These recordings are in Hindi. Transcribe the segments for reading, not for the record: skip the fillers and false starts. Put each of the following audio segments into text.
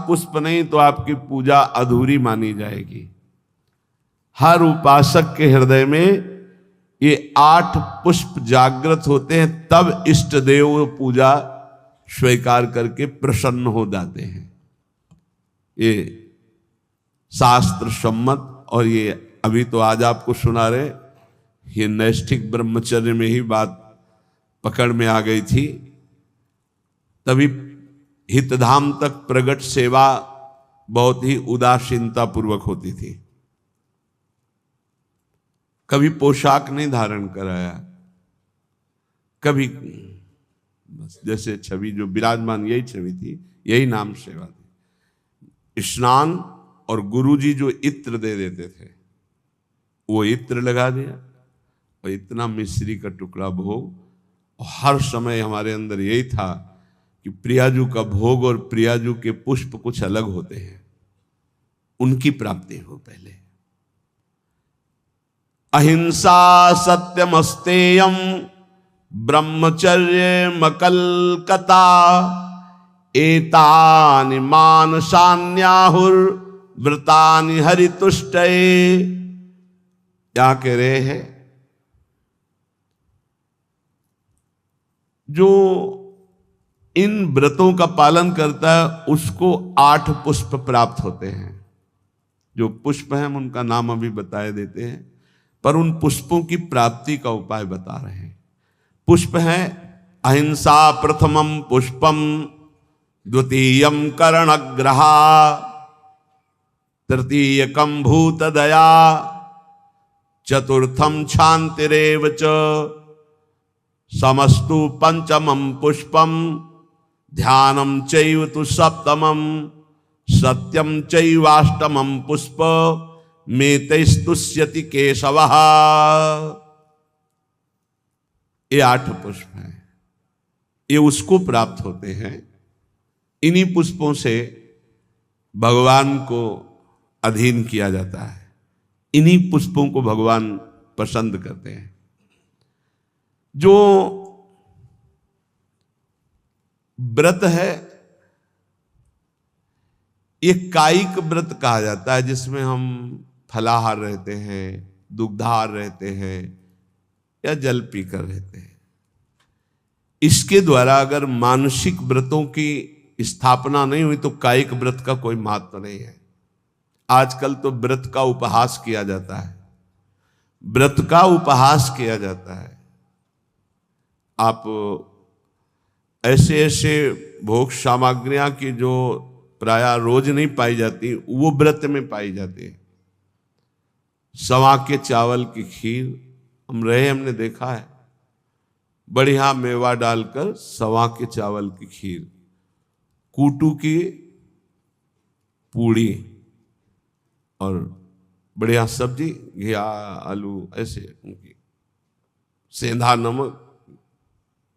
पुष्प नहीं तो आपकी पूजा अधूरी मानी जाएगी। हर उपासक के हृदय में ये 8 पुष्प जागृत होते हैं, तब इष्ट देव पूजा स्वीकार करके प्रसन्न हो जाते हैं। ये शास्त्र सम्मत, और ये अभी तो आज आपको सुना रहे, ये नैष्ठिक ब्रह्मचर्य में ही बात पकड़ में आ गई थी। तभी हितधाम तक प्रगट सेवा बहुत ही उदासीनता पूर्वक होती थी। कभी पोशाक नहीं धारण कराया, कभी बस जैसे छवि जो विराजमान यही छवि थी, यही नाम सेवा थी। स्नान और गुरुजी जो इत्र दे देते थे वो इत्र लगा दिया, और इतना मिश्री का टुकड़ा भोग। और हर समय हमारे अंदर यही था कि प्रियाजू का भोग और प्रियाजू के पुष्प कुछ अलग होते हैं, उनकी प्राप्ति हो पहले। अहिंसा सत्यमस्तेयम ब्रह्मचर्य मकलकता एतानि मानसान्याहुर व्रतानि हरितुष्टये। क्या कह रहे हैं? जो इन व्रतों का पालन करता है उसको 8 पुष्प प्राप्त होते हैं। जो पुष्प हैं उनका नाम अभी बताए देते हैं, पर उन पुष्पों की प्राप्ति का उपाय बता रहे हैं। पुष्प है अहिंसा प्रथमम पुष्पम, द्वितीयम कर्णग्रहा, तृतीयकम भूत दया, चतुर्थम शांतिरेव च, समस्तु पंचमम पुष्पम, ध्यानम चैव तु सप्तमम, सत्यम चैवाष्टमम पुष्प, मेतैस्तुष्यति केशवः। ये 8 पुष्प हैं, ये उसको प्राप्त होते हैं। इन्हीं पुष्पों से भगवान को अधीन किया जाता है, इन्हीं पुष्पों को भगवान पसंद करते हैं। जो व्रत है ये कायिक व्रत कहा जाता है, जिसमें हम फलाहार रहते हैं, दुग्धाहार रहते हैं या जल पीकर रहते हैं। इसके द्वारा अगर मानसिक व्रतों की स्थापना नहीं हुई तो कायिक व्रत का कोई महत्व नहीं है। आजकल तो व्रत का उपहास किया जाता है, व्रत का उपहास किया जाता है। आप ऐसे ऐसे भोग सामग्रियां की जो प्रायः रोज नहीं पाई जाती वो व्रत में पाई जाती है। सवा के चावल की खीर हमने देखा है, बढ़िया मेवा डालकर सवा के चावल की खीर, कूटू की पूड़ी और बढ़िया सब्जी, घिया आलू, ऐसे उनकी सेंधा नमक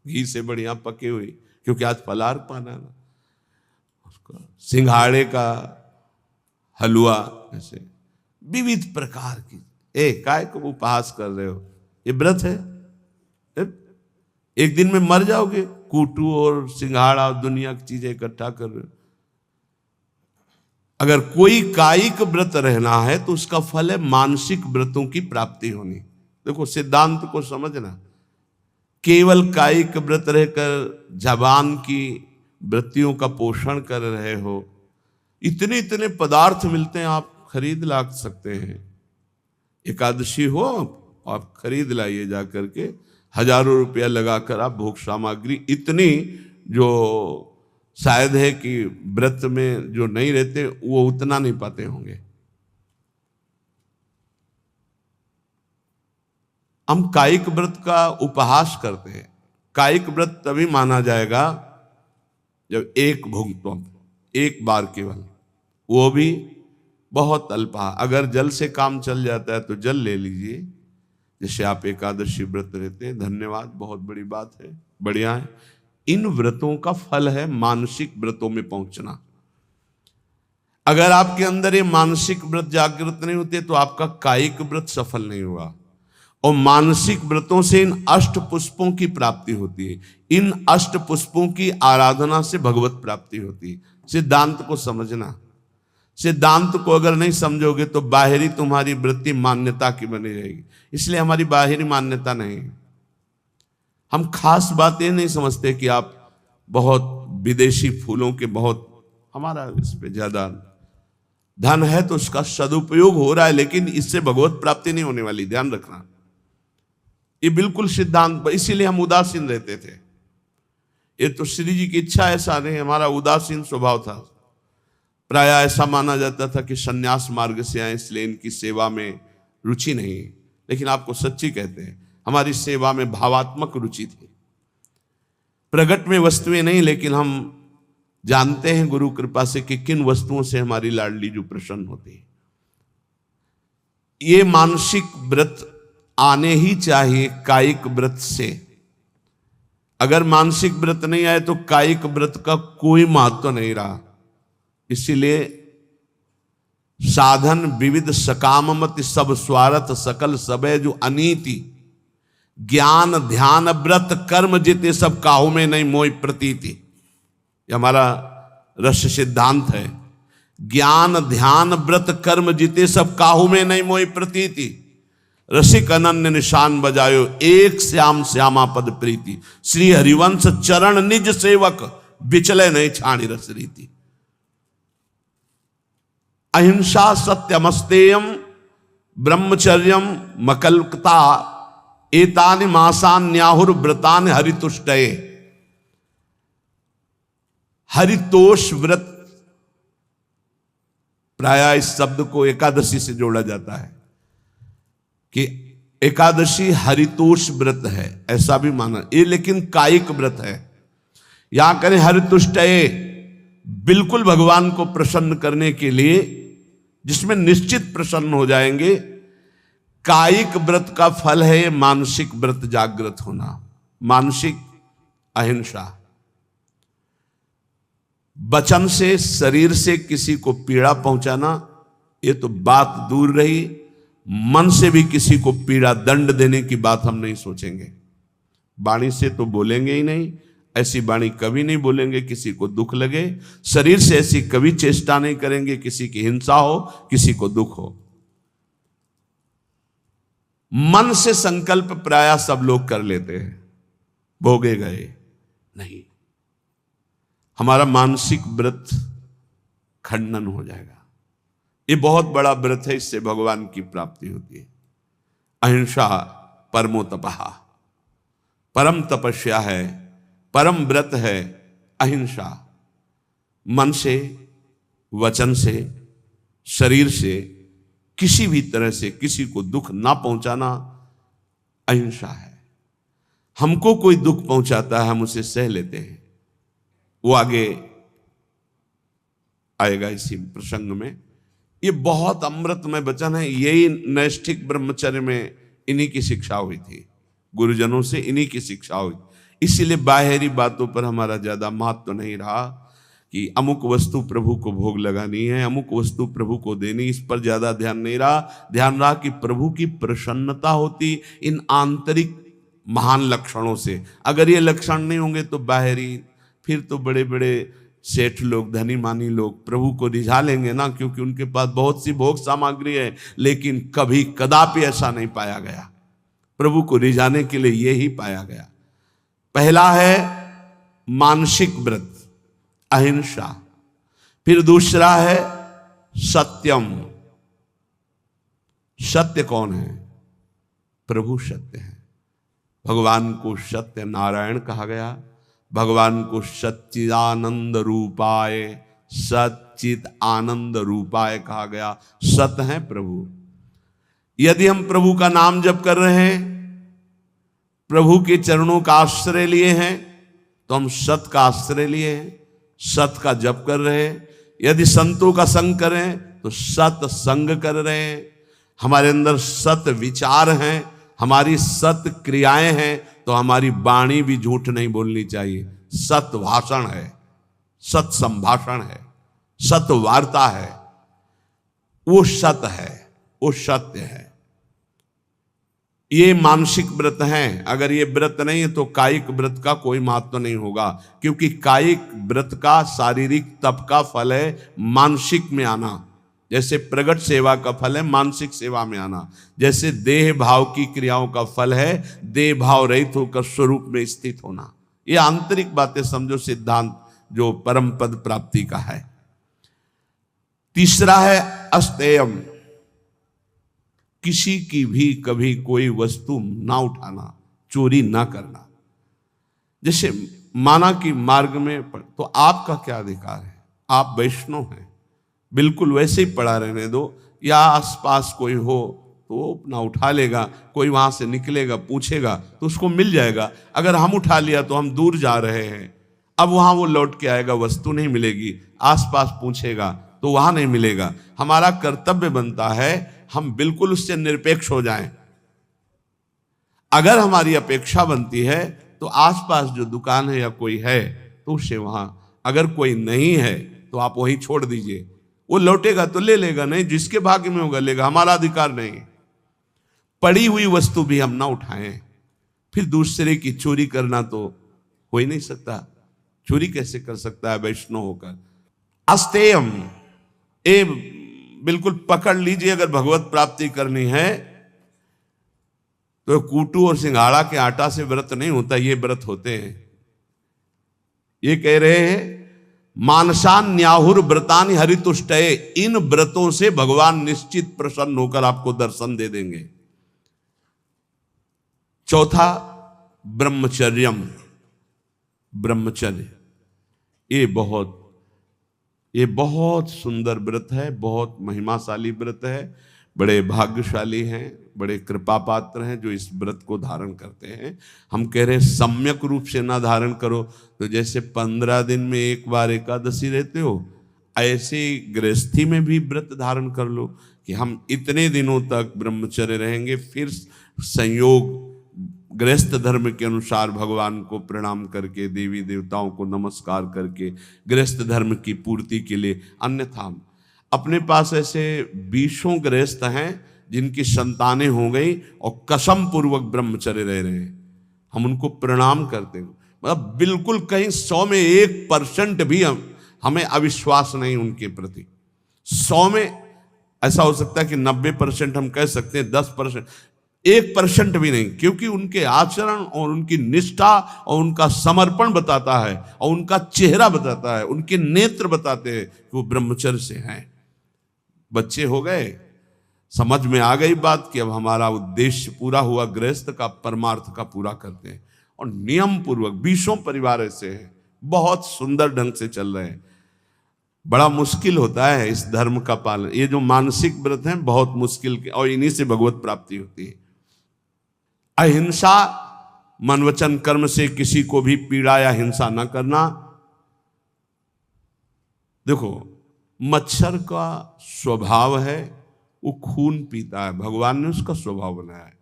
घी से बढ़िया पकी हुई, क्योंकि आज फलाहार पाना ना, उसका सिंघाड़े का हलवा, ऐसे विविध प्रकार की। काय को उपहास कर रहे हो? ये व्रत है? एक दिन में मर जाओगे, कूटू और सिंघाड़ा और दुनिया की चीजें इकट्ठा कर रहे हो। अगर कोई कायिक व्रत रहना है तो उसका फल है मानसिक व्रतों की प्राप्ति होनी। देखो सिद्धांत को समझना, केवल कायिक व्रत रहकर जबान की वृत्तियों का पोषण कर रहे हो, इतने इतने पदार्थ मिलते हैं, आप खरीद ला सकते हैं। एकादशी हो आप खरीद लाइए जा करके, हजारों रुपया लगाकर आप भोग सामग्री, इतनी जो शायद है कि व्रत में जो नहीं रहते वो उतना नहीं पाते होंगे। हम कायिक व्रत का उपहास करते हैं। कायिक व्रत तभी माना जाएगा जब एक भुगतम, एक बार केवल, वो भी बहुत अल्पा। अगर जल से काम चल जाता है तो जल ले लीजिए, जैसे आप एकादशी व्रत रहते हैं। धन्यवाद, बहुत बड़ी बात है, बढ़िया है। इन व्रतों का फल है मानसिक व्रतों में पहुंचना। अगर आपके अंदर ये मानसिक व्रत जागृत नहीं होते तो आपका कायिक व्रत सफल नहीं हुआ। और मानसिक व्रतों से इन 8 पुष्पों की प्राप्ति होती है। इन 8 पुष्पों की आराधना से भगवत प्राप्ति होती है। सिद्धांत को समझना। सिद्धांत को अगर नहीं समझोगे तो बाहरी तुम्हारी वृत्ति मान्यता की बनी रहेगी। इसलिए हमारी बाहरी मान्यता नहीं। हम खास बात ये नहीं समझते कि आप बहुत विदेशी फूलों के बहुत, हमारा इस पे ज्यादा धन है तो उसका सदुपयोग हो रहा है, लेकिन इससे भगवत प्राप्ति नहीं होने वाली, ध्यान रखना। ये बिल्कुल सिद्धांत, इसीलिए हम उदासीन रहते थे। ये तो श्री जी की इच्छा, ऐसा नहीं, हमारा उदासीन स्वभाव था। प्राय ऐसा माना जाता था कि सन्यास मार्ग से आए इसलिए इनकी सेवा में रुचि नहीं। लेकिन आपको सच्ची कहते हैं, हमारी सेवा में भावात्मक रुचि थी, प्रगट में वस्तुएं नहीं। लेकिन हम जानते हैं गुरु कृपा से कि किन वस्तुओं से हमारी लाडली जो प्रसन्न होती है। ये मानसिक व्रत आने ही चाहिए कायिक व्रत से। अगर मानसिक व्रत नहीं आए तो कायिक व्रत का कोई महत्व नहीं रहा। इसीलिए साधन विविध सकाममति सब स्वार्थ सकल सबे जो अनीति, ज्ञान ध्यान व्रत कर्म जिते सब काहू में नहीं मोई प्रतीति। ये हमारा रस सिद्धांत है। ज्ञान ध्यान व्रत कर्म जिते सब काहू में नहीं मोई प्रतीति। रसिक अनन्य निशान बजायो एक श्याम श्यामा पद प्रीति। श्री हरिवंश चरण निज सेवक विचले नहीं छाणी रस रीति। अहिंसा सत्यमस्तेयम ब्रह्मचर्यम मकल्कता एतानि मासान्याहुर व्रतानि हरितुष्टये। हरितोष व्रत, प्राय इस शब्द को एकादशी से जोड़ा जाता है कि एकादशी हरितोष व्रत है, ऐसा भी माना ये, लेकिन कायिक व्रत है। यहां करें हरितुष्टये, बिल्कुल भगवान को प्रसन्न करने के लिए, जिसमें निश्चित प्रसन्न हो जाएंगे। कायिक व्रत का फल है मानसिक व्रत जागृत होना, मानसिक अहिंसा। वचन से शरीर से किसी को पीड़ा पहुंचाना ये तो बात दूर रही, मन से भी किसी को पीड़ा दंड देने की बात हम नहीं सोचेंगे। वाणी से तो बोलेंगे ही नहीं, ऐसी वाणी कभी नहीं बोलेंगे किसी को दुख लगे। शरीर से ऐसी कभी चेष्टा नहीं करेंगे किसी की हिंसा हो, किसी को दुख हो। मन से संकल्प प्राय सब लोग कर लेते हैं, भोगे गए नहीं। हमारा मानसिक व्रत खंडन हो जाएगा। ये बहुत बड़ा व्रत है, इससे भगवान की प्राप्ति होती है। अहिंसा परमो तपः, परम तपस्या है, परम व्रत है अहिंसा। मन से, वचन से, शरीर से, किसी भी तरह से किसी को दुख ना पहुंचाना अहिंसा है। हमको कोई दुख पहुंचाता है, हम उसे सह लेते हैं। वो आगे आएगा इसी प्रसंग में। ये बहुत अमृतमय वचन है। यही नैष्ठिक ब्रह्मचर्य में इन्हीं की शिक्षा हुई थी, गुरुजनों से इन्हीं की शिक्षा हुई। इसीलिए बाहरी बातों पर हमारा ज्यादा महत्व नहीं रहा कि अमुक वस्तु प्रभु को भोग लगानी है, अमुक वस्तु प्रभु को देनी, इस पर ज्यादा ध्यान नहीं रहा। ध्यान रहा कि प्रभु की प्रसन्नता होती इन आंतरिक महान लक्षणों से। अगर ये लक्षण नहीं होंगे तो बाहरी, फिर तो बड़े बड़े सेठ लोग, धनी मानी लोग प्रभु को रिझा लेंगे ना, क्योंकि उनके पास बहुत सी भोग सामग्री है। लेकिन कभी कदापि ऐसा नहीं पाया गया। प्रभु को रिझाने के लिए यही पाया गया। पहला है मानसिक व्रत अहिंसा, फिर दूसरा है सत्यम। सत्य कौन है? प्रभु सत्य है। भगवान को सत्य नारायण कहा गया, भगवान को सच्चिदानंद रूपाय, सच्चित आनंद रूपाय कहा गया। सत्य है प्रभु। यदि हम प्रभु का नाम जप कर रहे हैं, प्रभु के चरणों का आश्रय लिए हैं, तो हम सत का आश्रय लिए हैं, सत का जप कर रहे हैं। यदि संतों का संग करें तो सत संग कर रहे हैं। हमारे अंदर सत विचार हैं, हमारी सत क्रियाएं हैं, तो हमारी वाणी भी झूठ नहीं बोलनी चाहिए। सत भाषण है, सत संभाषण है, सत वार्ता है, वो सत है, वो सत्य है। ये मानसिक व्रत हैं। अगर ये व्रत नहीं है तो कायिक व्रत का कोई महत्व नहीं होगा, क्योंकि कायिक व्रत का शारीरिक तप का फल है मानसिक में आना। जैसे प्रगट सेवा का फल है मानसिक सेवा में आना, जैसे देह भाव की क्रियाओं का फल है देह भाव रहित होकर स्वरूप में स्थित होना। ये आंतरिक बातें समझो, सिद्धांत जो परम पद प्राप्ति का है। तीसरा है अस्तेयम, किसी की भी कभी कोई वस्तु ना उठाना, चोरी ना करना। जैसे माना कि मार्ग में तो आपका क्या अधिकार है, आप वैष्णव हैं, बिल्कुल वैसे ही पड़ा रहने दो, या आसपास कोई हो तो वो अपना उठा लेगा, कोई वहां से निकलेगा पूछेगा तो उसको मिल जाएगा। अगर हम उठा लिया तो हम दूर जा रहे हैं, अब वहां वो लौट के आएगा, वस्तु नहीं मिलेगी, आसपास पूछेगा तो वहां नहीं मिलेगा। हमारा कर्तव्य बनता है हम बिल्कुल उससे निरपेक्ष हो जाएं। अगर हमारी अपेक्षा बनती है तो आसपास जो दुकान है या कोई है तो उससे वहां, अगर कोई नहीं है तो आप वहीं छोड़ दीजिए, वो लौटेगा तो ले लेगा, नहीं जिसके भाग्य में होगा लेगा, हमारा अधिकार नहीं। पड़ी हुई वस्तु भी हम ना उठाएं। फिर दूसरे की चोरी करना तो हो ही नहीं सकता, चोरी कैसे कर सकता है वैष्णव होकर। अस्तेयम, ए बिल्कुल पकड़ लीजिए, अगर भगवत प्राप्ति करनी है तो कूटू और सिंघाड़ा के आटा से व्रत नहीं होता, ये व्रत होते हैं। ये कह रहे हैं मानसान न्याहुर व्रतानि हरितुष्टये, इन व्रतों से भगवान निश्चित प्रसन्न होकर आपको दर्शन दे देंगे। चौथा ब्रह्मचर्यम, ब्रह्मचर्य, ये बहुत सुंदर व्रत है, बहुत महिमाशाली व्रत है। बड़े भाग्यशाली हैं, बड़े कृपा पात्र हैं जो इस व्रत को धारण करते हैं। हम कह रहे हैं सम्यक रूप से ना धारण करो तो जैसे 15 दिन में एक बार एकादशी रहते हो, ऐसे गृहस्थी में भी व्रत धारण कर लो कि हम इतने दिनों तक ब्रह्मचर्य रहेंगे, फिर संयोग गृहस्थ धर्म के अनुसार भगवान को प्रणाम करके, देवी देवताओं को नमस्कार करके गृहस्थ धर्म की पूर्ति के लिए। अन्यथा अपने पास ऐसे 20 गृहस्थ हैं जिनकी संतानें हो गई और कसम पूर्वक ब्रह्मचर्य रह रहे हैं, हम उनको प्रणाम करते हैं। मतलब बिल्कुल कहीं 100 में 1% भी हमें अविश्वास नहीं उनके प्रति। 100 में ऐसा हो सकता है कि 90% हम कह सकते हैं, 10%, 1% भी नहीं, क्योंकि उनके आचरण और उनकी निष्ठा और उनका समर्पण बताता है और उनका चेहरा बताता है, उनके नेत्र बताते हैं कि वो ब्रह्मचर्य से हैं। बच्चे हो गए, समझ में आ गई बात कि अब हमारा उद्देश्य पूरा हुआ, गृहस्थ का परमार्थ का पूरा करते हैं। और नियम पूर्वक 20 परिवार ऐसे हैं, बहुत सुंदर ढंग से चल रहे हैं। बड़ा मुश्किल होता है इस धर्म का पालन, ये जो मानसिक व्रत हैं बहुत मुश्किल के, और इन्हीं से भगवत प्राप्ति होती है। अहिंसा, मन वचन कर्म से किसी को भी पीड़ा या हिंसा न करना। देखो मच्छर का स्वभाव है वो खून पीता है, भगवान ने उसका स्वभाव बनाया है।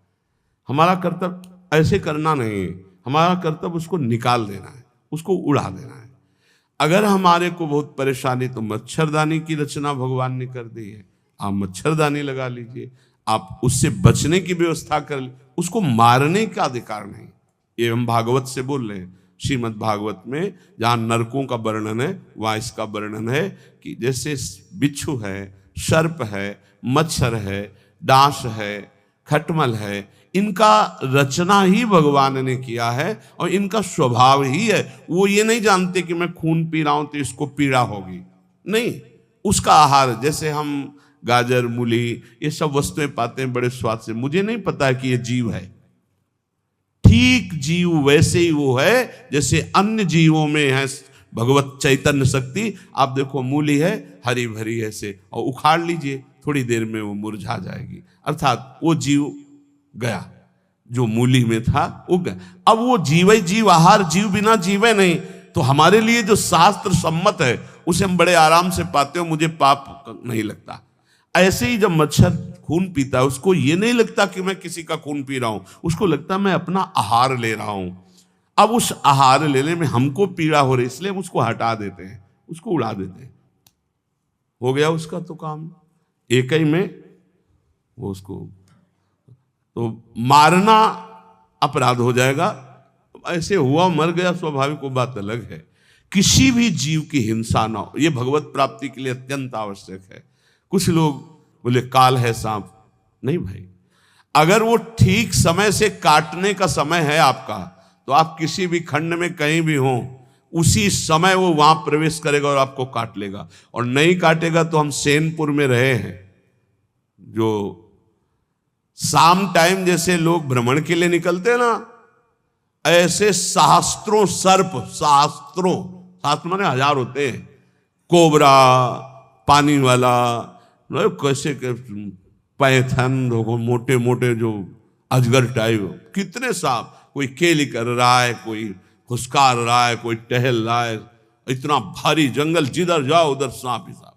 हमारा कर्तव्य ऐसे करना नहीं है, हमारा कर्तव्य उसको निकाल देना है, उसको उड़ा देना है। अगर हमारे को बहुत परेशानी तो मच्छरदानी की रचना भगवान ने कर दी है, आप मच्छरदानी लगा लीजिए, आप उससे बचने की व्यवस्था कर लीजिए, उसको मारने का अधिकार नहीं। ये हम भागवत से बोल रहे हैं, श्रीमद् भागवत में जहाँ नरकों का वर्णन है वहाँ इसका वर्णन है कि जैसे बिच्छू है, सर्प है, मच्छर है, डांस है, खटमल है, इनका रचना ही भगवान ने किया है और इनका स्वभाव ही है। वो ये नहीं जानते कि मैं खून पी रहा हूं तो इसको पीड़ा होगी, नहीं, उसका आहार, जैसे हम गाजर मूली ये सब वस्तुएं पाते हैं बड़े स्वाद से, मुझे नहीं पता कि ये जीव है। ठीक जीव वैसे ही वो है जैसे अन्य जीवों में है भगवत चैतन्य शक्ति। आप देखो मूली है हरी भरी ऐसे, और उखाड़ लीजिए थोड़ी देर में वो मुरझा जाएगी, अर्थात वो जीव गया, जो मूली में था वो गया। अब वो जीव जीव, आहार जीव बिना जीवे नहीं। तो हमारे लिए जो शास्त्र सम्मत है उसे हम बड़े आराम से पाते हो, मुझे पाप नहीं लगता। ऐसे ही जब मच्छर खून पीता है उसको ये नहीं लगता कि मैं किसी का खून पी रहा हूं, उसको लगता मैं अपना आहार ले रहा हूं। अब उस आहार लेने में हमको पीड़ा हो रही, इसलिए हम उसको हटा देते हैं, उसको उड़ा देते हैं, हो गया उसका तो काम। एक ही में वो उसको तो मारना अपराध हो जाएगा। ऐसे हुआ मर गया स्वाभाविक, वो बात अलग है। किसी भी जीव की हिंसा ना हो, ये भगवत प्राप्ति के लिए अत्यंत आवश्यक है। कुछ लोग बोले काल है सांप, नहीं भाई, अगर वो ठीक समय से काटने का समय है आपका, तो आप किसी भी खंड में कहीं भी हो, उसी समय वो वहां प्रवेश करेगा और आपको काट लेगा। और नहीं काटेगा तो हम सेनपुर में रहे हैं, जो शाम टाइम जैसे लोग भ्रमण के लिए निकलते हैं ना, ऐसे सहस्त्रों सर्प, शास्त्र माने हजार होते हैं, कोबरा, पानी वाला, कैसे पैथन, मोटे मोटे जो अजगर टाइप, कितने सांप, कोई खेली कर रहा है, कोई फुसकार रहा है, कोई टहल रहा है। इतना भारी जंगल, जिधर जाओ उधर सांप ही सांप।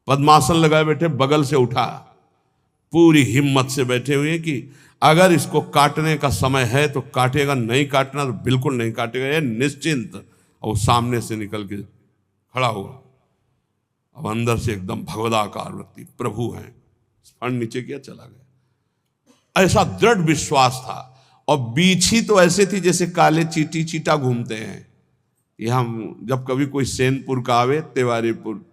पद्मासन लगाए बैठे, बगल से उठा, पूरी हिम्मत से बैठे हुए कि अगर इसको काटने का समय है तो काटेगा, नहीं काटना तो बिल्कुल नहीं काटेगा, ये निश्चिंत। और सामने से निकल के खड़ा हुआ, अब अंदर से एकदम भगवदाकार व्यक्ति, प्रभु हैं, फंड नीचे किया, चला गया। ऐसा दृढ़ विश्वास था। और बीछी तो ऐसे थी जैसे काले चीटी चीटा घूमते हैं। ये हम जब कभी कोई सैनपुर का आवे, तिवारीपुर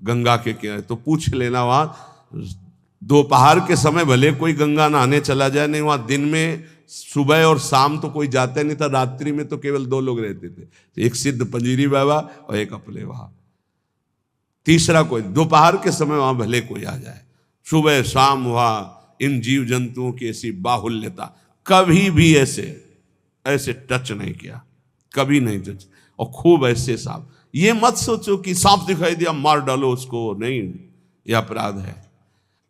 गंगा के किनारे, तो पूछ लेना, वहां दोपहर के समय भले कोई गंगा नहाने चला जाए, नहीं वहां दिन में सुबह और शाम तो कोई जाता नहीं था, रात्रि में तो केवल 2 लोग रहते थे, एक सिद्ध पंजीरी बाबा और एक अपले वहां, तीसरा कोई। दोपहर के समय वहां भले कोई आ जाए, सुबह शाम वहां इन जीव जंतुओं की ऐसी बाहुल्यता, कभी भी ऐसे टच नहीं किया, कभी नहीं टच। और खूब ऐसे सांप, ये मत सोचो कि सांप दिखाई दिया मार डालो उसको, नहीं, यह अपराध है।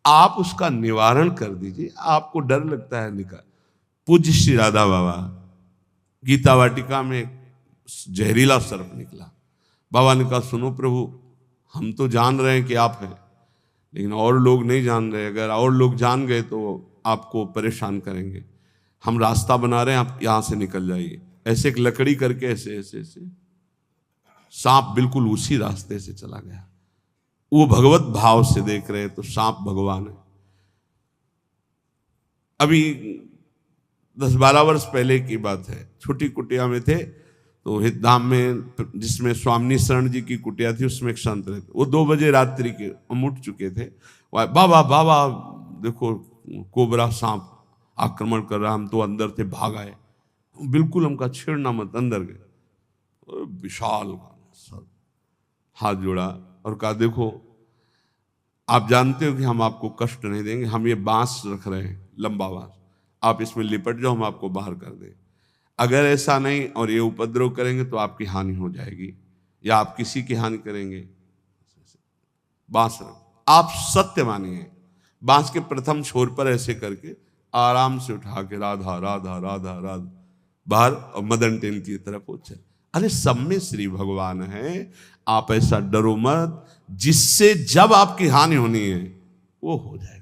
आप उसका निवारण कर दीजिए। आपको डर लगता है निकाल। पूज्य श्री राधा बाबा गीता वाटिका में जहरीला सर्प निकला, बाबा ने कहा सुनो प्रभु, हम तो जान रहे हैं कि आप हैं, लेकिन और लोग नहीं जान रहे, अगर और लोग जान गए तो आपको परेशान करेंगे, हम रास्ता बना रहे हैं, आप यहां से निकल जाइए। ऐसे एक लकड़ी करके ऐसे ऐसे ऐसे सांप बिल्कुल उसी रास्ते से चला गया। वो भगवत भाव से देख रहे हैं तो सांप भगवान है। अभी 10-12 वर्ष पहले की बात है, छोटी कुटिया में थे, तो हितधाम में जिसमें स्वामी शरण जी की कुटिया थी, उसमें एक संत रहते, वो 2 बजे रात्रि के हम उठ चुके थे, बाबा बाबा देखो कोबरा सांप आक्रमण कर रहा, हम तो अंदर थे, भाग आए, बिल्कुल हमका छेड़ना मत, अंदर गए, विशाल हाथ जोड़ा और कहा देखो आप जानते हो कि हम आपको कष्ट नहीं देंगे, हम ये बांस रख रहे हैं, लंबा बांस, आप इसमें लिपट जाओ, हम आपको बाहर कर दें। अगर ऐसा नहीं और ये उपद्रव करेंगे तो आपकी हानि हो जाएगी या आप किसी की हानि करेंगे। बांस रख, आप सत्य मानिए, बांस के प्रथम छोर पर ऐसे करके आराम से उठा के राधा राधा राधा राधा बाहर, और मदन टेन की तरफ पहुंचे। अरे सब में श्री भगवान है, आप ऐसा डरो मत, जिससे जब आपकी हानि होनी है वो हो जाएगा,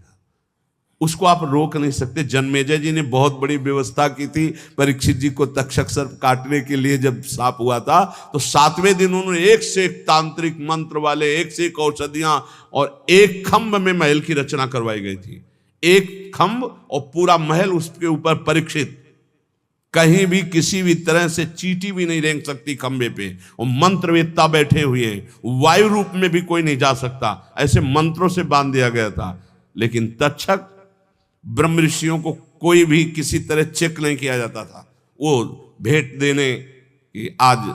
उसको आप रोक नहीं सकते। जन्मेजय जी ने बहुत बड़ी व्यवस्था की थी परीक्षित जी को तक्षक सर्प काटने के लिए। जब सांप हुआ था तो 7वें दिन उन्होंने एक से एक तांत्रिक मंत्र वाले, एक से एक औषधियां, और एक खंभ में महल की रचना करवाई गई थी। एक खंभ और पूरा महल, उसके ऊपर परीक्षित, कहीं भी किसी भी तरह से चींटी भी नहीं रेंग सकती खंबे पे, और मंत्रवेत्ता बैठे हुए हैं, वायु रूप में भी कोई नहीं जा सकता, ऐसे मंत्रों से बांध दिया गया था। लेकिन तक्षक ब्रह्म ऋषियों को कोई भी किसी तरह चेक नहीं किया जाता था। वो भेंट देने कि आज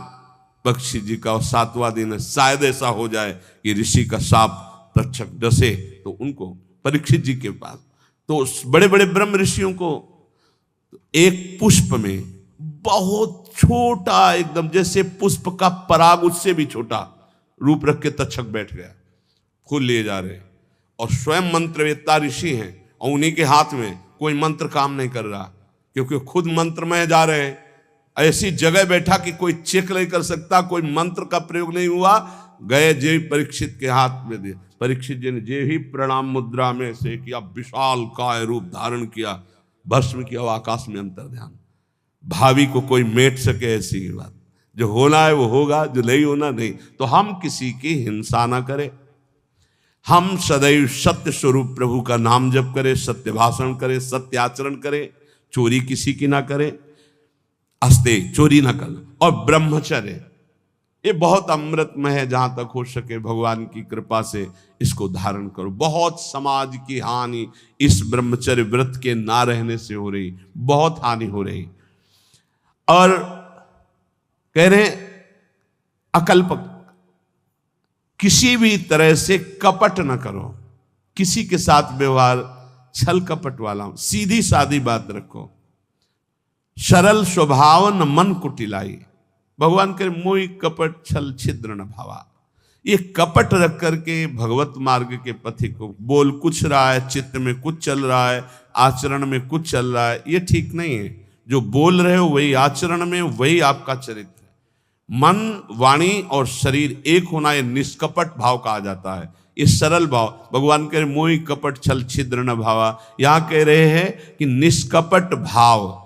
पक्षी जी का 7वां दिन है, शायद ऐसा हो जाए कि ऋषि का साप तक्षक डसे, तो उनको परीक्षित जी के पास, तो बड़े बड़े ब्रह्म ऋषियों को एक पुष्प में बहुत छोटा, एकदम जैसे पुष्प का पराग उससे भी छोटा रूप रख के तक्षक बैठ गया, फूल लिए जा रहे, और स्वयं मंत्रवेत्ता ऋषि हैं और उन्हीं के हाथ में कोई मंत्र काम नहीं कर रहा, क्योंकि खुद मंत्र में जा रहे हैं। ऐसी जगह बैठा कि कोई चेक नहीं कर सकता, कोई मंत्र का प्रयोग नहीं हुआ। गए जे परीक्षित के हाथ में दिए, परीक्षित जी ने जे ही प्रणाम मुद्रा में से किया, विशाल काय रूप धारण किया, भस्म किया, आकाश में अंतर ध्यान। भावी को कोई मेट सके ऐसी बात, जो होना है वो होगा, जो नहीं होना नहीं। तो हम किसी की हिंसा ना करें। हम सदैव सत्य स्वरूप प्रभु का नाम जप करें, सत्य भाषण करें, सत्य आचरण करें, चोरी किसी की ना करें, अस्ते चोरी ना करें, और ब्रह्मचर्य ये बहुत अमृतमय है। जहां तक हो सके भगवान की कृपा से इसको धारण करो। बहुत समाज की हानि इस ब्रह्मचर्य व्रत के ना रहने से हो रही, बहुत हानि हो रही। और कह रहे अकल्प, किसी भी तरह से कपट न करो, किसी के साथ व्यवहार छल कपट वाला, सीधी सादी बात रखो। सरल स्वभाव न मन कुटिलाई, भगवान करे मोहि कपट छल छिद्र न भावा। ये कपट रख करके भगवत मार्ग के पथिक को, बोल कुछ रहा है, चित्त में कुछ चल रहा है, आचरण में कुछ चल रहा है, ये ठीक नहीं है। जो बोल रहे हो वही आचरण में, वही आपका चरित्र है। मन, वाणी और शरीर एक होना, ये निष्कपट भाव कहा जाता है, ये सरल भाव। भगवान कह रहे मोहि कपट छल छिद्र न भावा, यहां कह रहे हैं कि निष्कपट भाव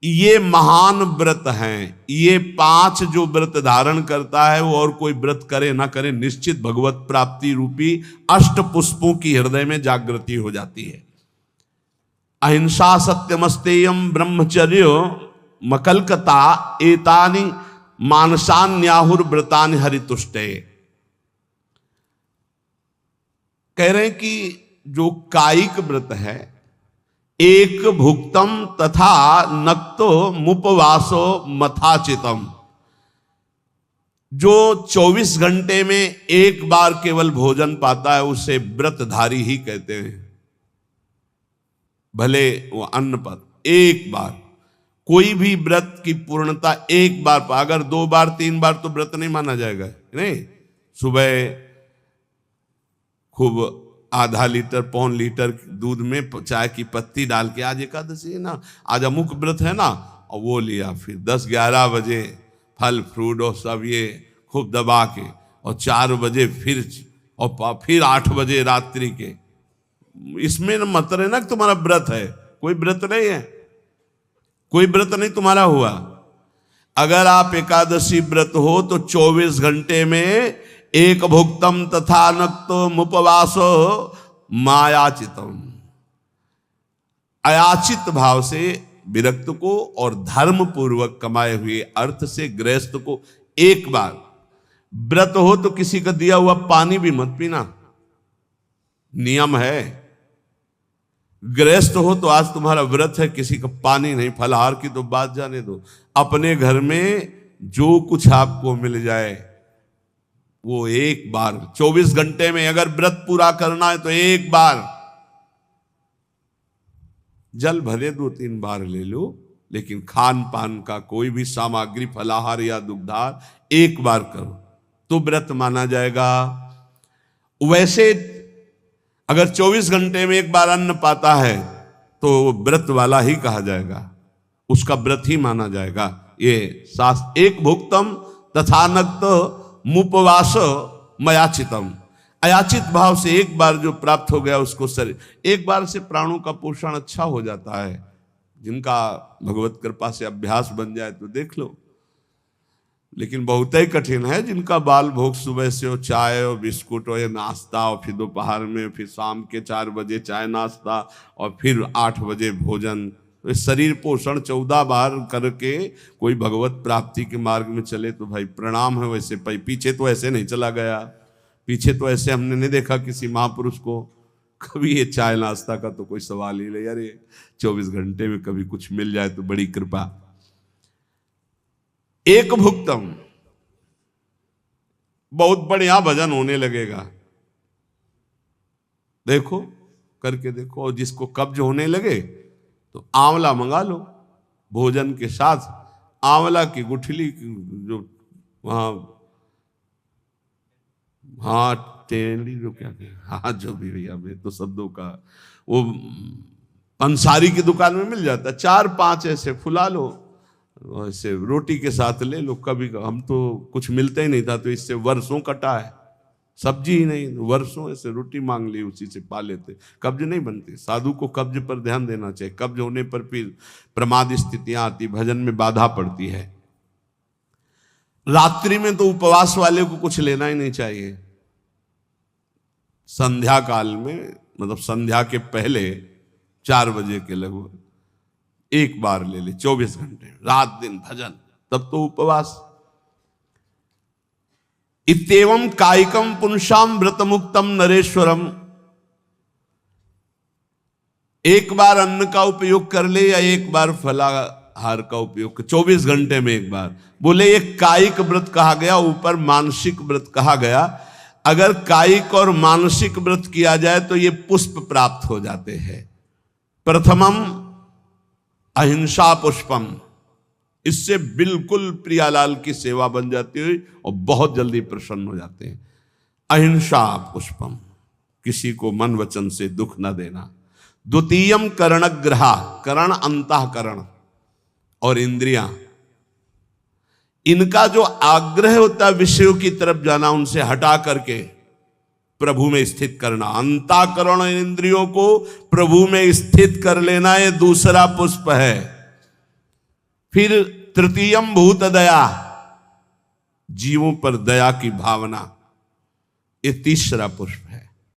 ये महान व्रत हैं। ये 5 जो व्रत धारण करता है वो और कोई व्रत करे ना करे, निश्चित भगवत प्राप्ति रूपी अष्ट पुष्पों की हृदय में जागृति हो जाती है। अहिंसा सत्यमस्तेयम ब्रह्मचर्य मकलकता एतानि मानसान्याहुर व्रतानि हरितुष्टे। कह रहे हैं कि जो कायिक व्रत है, एक भुक्तम तथा नक्तो मुपवासो मथाचितम, जो 24 घंटे में एक बार केवल भोजन पाता है उसे व्रतधारी ही कहते हैं। भले वो अन्न पर एक बार, कोई भी व्रत की पूर्णता एक बार पा, अगर 2 बार 3 बार तो व्रत नहीं माना जाएगा। नहीं, सुबह खूब आधा लीटर पौन लीटर दूध में चाय की पत्ती डाल के, आज एकादशी है ना, आज अमुक व्रत है ना, और वो लिया। फिर 10-11 बजे फल फ्रूट और सब ये खूब दबा के, और 4 बजे फिर, और फिर 8 बजे रात्रि के। इसमें न मतलब है ना कि तुम्हारा व्रत है, कोई व्रत नहीं है, कोई व्रत नहीं तुम्हारा हुआ। अगर आप एकादशी व्रत हो तो 24 घंटे में एक भुक्तम तथा नक्तो मुपवासो मायाचितम, अयाचित भाव से विरक्त को और धर्म पूर्वक कमाए हुए अर्थ से गृहस्थ को एक बार, व्रत हो तो किसी का दिया हुआ पानी भी मत पीना, नियम है। गृहस्थ हो तो आज तुम्हारा व्रत है, किसी का पानी नहीं, फलाहार की तो बात जाने दो। अपने घर में जो कुछ आपको मिल जाए वो एक बार, 24 घंटे में अगर व्रत पूरा करना है तो एक बार, जल भले 2-3 बार ले लो, लेकिन खान पान का कोई भी सामग्री, फलाहार या दुग्धार एक बार करो तो व्रत माना जाएगा। वैसे अगर 24 घंटे में एक बार अन्न पाता है तो व्रत वाला ही कहा जाएगा, उसका व्रत ही माना जाएगा। ये शास्त्र, एक भुक्तम तथा नक्त मुपवास मयाचितम, अयाचित भाव से एक बार जो प्राप्त हो गया उसको शरीर, एक बार से प्राणों का पोषण अच्छा हो जाता है। जिनका भगवत कृपा से अभ्यास बन जाए तो देख लो, लेकिन बहुत ही कठिन है जिनका बाल भोग सुबह से हो चाय और बिस्कुट और नाश्ता, और फिर दोपहर में, फिर शाम के 4 बजे चाय नाश्ता, और फिर 8 बजे भोजन। तो शरीर पोषण 14 बार करके कोई भगवत प्राप्ति के मार्ग में चले तो भाई प्रणाम है। वैसे पीछे तो ऐसे नहीं चला गया, पीछे तो ऐसे हमने नहीं देखा किसी महापुरुष को कभी ये चाय नाश्ता का तो कोई सवाल ही नहीं। यार ये 24 घंटे में कभी कुछ मिल जाए तो बड़ी कृपा। एक भुक्तम, बहुत बढ़िया भजन होने लगेगा, देखो करके देखो। और जिसको कब्ज होने लगे तो आंवला मंगा लो, भोजन के साथ आंवला की गुठली जो वहां, हाँ टेंडी जो क्या कहे, हाँ जो भी भैया, मैं तो शब्दों का, वो पंसारी की दुकान में मिल जाता है। 4-5 ऐसे फुला लो, ऐसे रोटी के साथ ले लो। कभी हम तो कुछ मिलता ही नहीं था तो इससे वर्षों कटा है, सब्जी ही नहीं, वर्षों ऐसे रोटी मांग ली, उसी से पा लेते। कब्ज नहीं बनती। साधु को कब्ज पर ध्यान देना चाहिए, कब्ज होने पर फिर प्रमाद स्थितियां आती, भजन में बाधा पड़ती है। रात्रि में तो उपवास वाले को कुछ लेना ही नहीं चाहिए, संध्या काल में, मतलब संध्या के पहले 4 बजे के लगभग एक बार ले ले, 24 घंटे रात दिन भजन, तब तो उपवास। इत्येवं कायिकम पुंसाम व्रत मुक्तम नरेश्वरम, एक बार अन्न का उपयोग कर ले या एक बार फलाहार का उपयोग, 24 घंटे में एक बार। बोले ये कायिक व्रत कहा गया, ऊपर मानसिक व्रत कहा गया। अगर कायिक और मानसिक व्रत किया जाए तो ये पुष्प प्राप्त हो जाते हैं। प्रथमम अहिंसा पुष्पम, इससे बिल्कुल प्रियालाल की सेवा बन जाती है और बहुत जल्दी प्रसन्न हो जाते हैं। अहिंसा पुष्पम, किसी को मन वचन से दुख न देना। द्वितीयम करणग्रहा, करण अंतःकरण और इंद्रियां, इनका जो आग्रह होता है विषयों की तरफ जाना, उनसे हटा करके प्रभु में स्थित करना। अंतःकरण इंद्रियों को प्रभु में स्थित कर लेना, ये दूसरा पुष्प है। फिर तृतीयम भूत दया, जीवों पर दया की भावना, ये तीसरा पुष्प है।